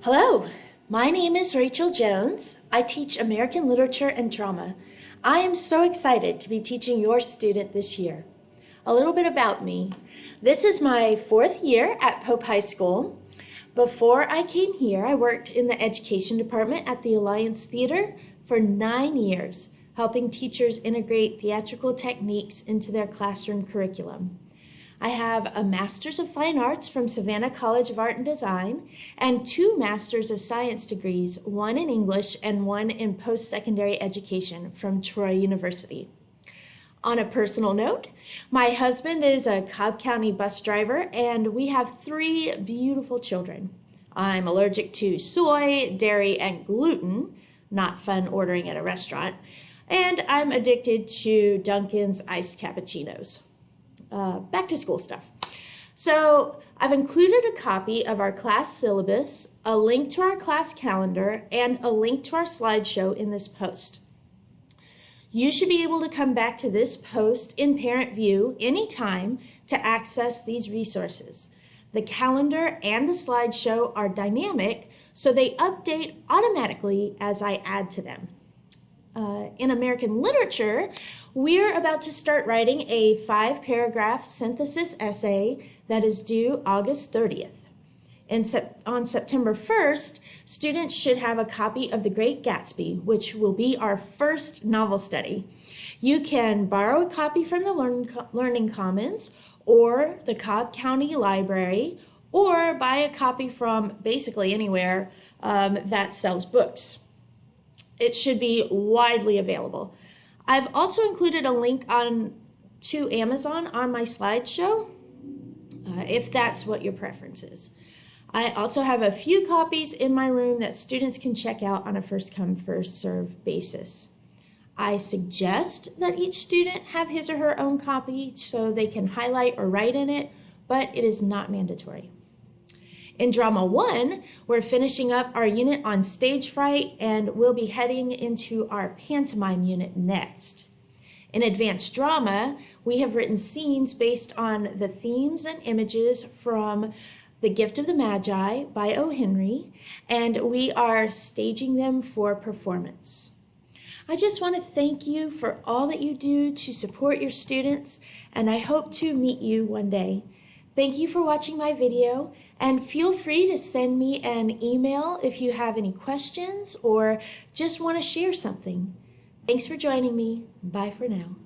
Hello, my name is Rachel Jones. I teach American Literature and Drama. I am so excited to be teaching your student this year. A little bit about me. This is my 4th year at Pope High School. Before I came here, I worked in the education department at the Alliance Theater for 9 years, helping teachers integrate theatrical techniques into their classroom curriculum. I have a Master's of Fine Arts from Savannah College of Art and Design and 2 Masters of Science degrees, one in English and one in post-secondary education from Troy University. On a personal note, my husband is a Cobb County bus driver and we have 3 beautiful children. I'm allergic to soy, dairy, and gluten, not fun ordering at a restaurant, and I'm addicted to Dunkin's iced cappuccinos. Back to school stuff. So I've included a copy of our class syllabus, a link to our class calendar, and a link to our slideshow in this post. You should be able to come back to this post in Parent View anytime to access these resources. The calendar and the slideshow are dynamic, so they update automatically as I add to them. In American Literature, we're about to start writing a 5-paragraph synthesis essay that is due August 30th. On September 1st, students should have a copy of The Great Gatsby, which will be our first novel study. You can borrow a copy from the Learning Commons or the Cobb County Library, or buy a copy from basically anywhere that sells books. It should be widely available. I've also included a link to Amazon on my slideshow, if that's what your preference is. I also have a few copies in my room that students can check out on a first-come, first-served basis. I suggest that each student have his or her own copy so they can highlight or write in it, but it is not mandatory. In Drama 1, we're finishing up our unit on stage fright and we'll be heading into our pantomime unit next. In Advanced Drama, we have written scenes based on the themes and images from The Gift of the Magi by O. Henry, and we are staging them for performance. I just want to thank you for all that you do to support your students, and I hope to meet you one day. Thank you for watching my video, and feel free to send me an email if you have any questions or just want to share something. Thanks for joining me. Bye for now.